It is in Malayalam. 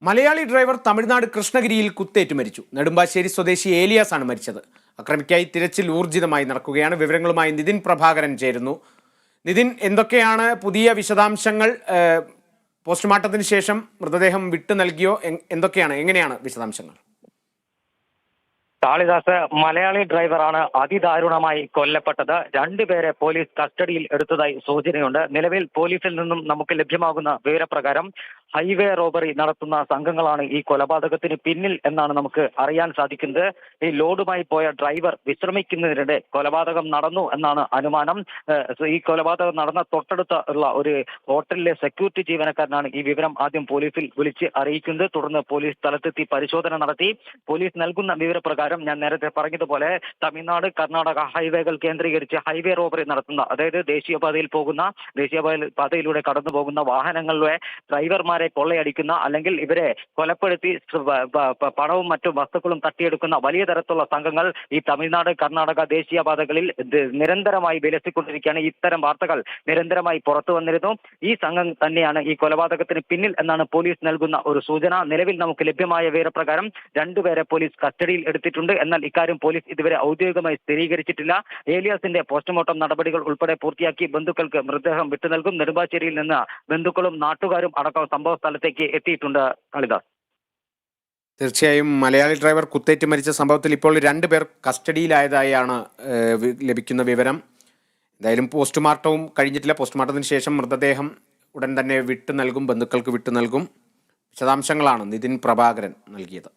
മലയാളി ഡ്രൈവർ തമിഴ്നാട് കൃഷ്ണഗിരിയിൽ കുത്തേറ്റ് മരിച്ചു. നെടുമ്പാശ്ശേരി സ്വദേശി ഏലിയാസ് ആണ് മരിച്ചത്. അക്രമിക്കായി തിരച്ചിൽ ഊർജിതമായി നടക്കുകയാണ്. വിവരങ്ങളുമായി നിതിൻ പ്രഭാകരൻ ചേരുന്നു. നിതിൻ, എന്തൊക്കെയാണ് പുതിയ വിശദാംശങ്ങൾ? പോസ്റ്റ്മോർട്ടത്തിന് ശേഷം മൃതദേഹം വിട്ടു നൽകിയോ? എങ്ങനെയാണ് വിശദാംശങ്ങൾ? കാളിദാസ് മലയാളി ഡ്രൈവറാണ് അതിദാരുണമായി കൊല്ലപ്പെട്ടത്. രണ്ടുപേരെ പോലീസ് കസ്റ്റഡിയിൽ എടുത്തതായി സൂചനയുണ്ട്. നിലവിൽ പോലീസിൽ നിന്നും നമുക്ക് ലഭ്യമാകുന്ന വിവരപ്രകാരം ഹൈവേ റോബറി നടത്തുന്ന സംഘങ്ങളാണ് ഈ കൊലപാതകത്തിന് പിന്നിൽ എന്നാണ് നമുക്ക് അറിയാൻ സാധിക്കുന്നത്. ഈ ലോഡുമായി പോയ ഡ്രൈവർ വിശ്രമിക്കുന്നതിനിടെ കൊലപാതകം നടന്നു എന്നാണ് അനുമാനം. ഈ കൊലപാതകം നടന്ന തൊട്ടടുത്ത ഉള്ള ഒരു ഹോട്ടലിലെ സെക്യൂരിറ്റി ജീവനക്കാരനാണ് ഈ വിവരം ആദ്യം പോലീസിൽ വിളിച്ച് അറിയിക്കുന്നത്. തുടർന്ന് പോലീസ് സ്ഥലത്തെത്തി പരിശോധന നടത്തി. പോലീസ് നൽകുന്ന വിവരപ്രകാരം ഞാൻ നേരത്തെ പറഞ്ഞതുപോലെ തമിഴ്നാട് കർണാടക ഹൈവേകൾ കേന്ദ്രീകരിച്ച് ഹൈവേ റോബറി നടത്തുന്ന, അതായത് ദേശീയപാതയിലൂടെ കടന്നു പോകുന്ന വാഹനങ്ങളിലെ ഡ്രൈവർമാരെ കൊള്ളയടിക്കുന്ന, അല്ലെങ്കിൽ ഇവരെ കൊലപ്പെടുത്തി പണവും മറ്റു വസ്തുക്കളും തട്ടിയെടുക്കുന്ന വലിയ തരത്തിലുള്ള സംഘങ്ങൾ ഈ തമിഴ്നാട് കർണാടക ദേശീയപാതകളിൽ നിരന്തരമായി വിലസിക്കൊണ്ടിരിക്കുകയാണ്. ഇത്തരം വാർത്തകൾ നിരന്തരമായി പുറത്തു വന്നിരുന്നു. ഈ സംഘം തന്നെയാണ് ഈ കൊലപാതകത്തിന് പിന്നിൽ എന്നാണ് പോലീസ് നൽകുന്ന ഒരു സൂചന. നിലവിൽ നമുക്ക് ലഭ്യമായ വിവരപ്രകാരം രണ്ടുപേരെ പോലീസ് കസ്റ്റഡിയിൽ എടുത്തിട്ടുണ്ട്. എന്നാൽ ഇക്കാര്യം പോലീസ് ഇതുവരെ ഔദ്യോഗികമായി സ്ഥിരീകരിച്ചിട്ടില്ല. ഏലിയാസിന്റെ പോസ്റ്റ്മോർട്ടം നടപടികൾ ഉൾപ്പെടെ പൂർത്തിയാക്കി ബന്ധുക്കൾക്ക് മൃതദേഹം വിട്ടു നൽകും. നെടുമ്പാശ്ശേരിയിൽ നിന്ന് ബന്ധുക്കളും നാട്ടുകാരും അടക്കം സംഭവ സ്ഥലത്തേക്ക് എത്തിയിട്ടുണ്ട്. കാളിദാസ്, തീർച്ചയായും മലയാളി ഡ്രൈവർ കുത്തേറ്റ് മരിച്ച സംഭവത്തിൽ ഇപ്പോൾ 2 പേർ കസ്റ്റഡിയിലായതായാണ് ലഭിക്കുന്ന വിവരം. എന്തായാലും പോസ്റ്റ്മോർട്ടവും കഴിഞ്ഞിട്ടില്ല. പോസ്റ്റ്മോർട്ടത്തിന് ശേഷം മൃതദേഹം ഉടൻ തന്നെ ബന്ധുക്കൾക്ക് വിട്ടു നൽകും. വിശദാംശങ്ങളാണ് നിതിൻ പ്രഭാകരൻ നൽകിയത്.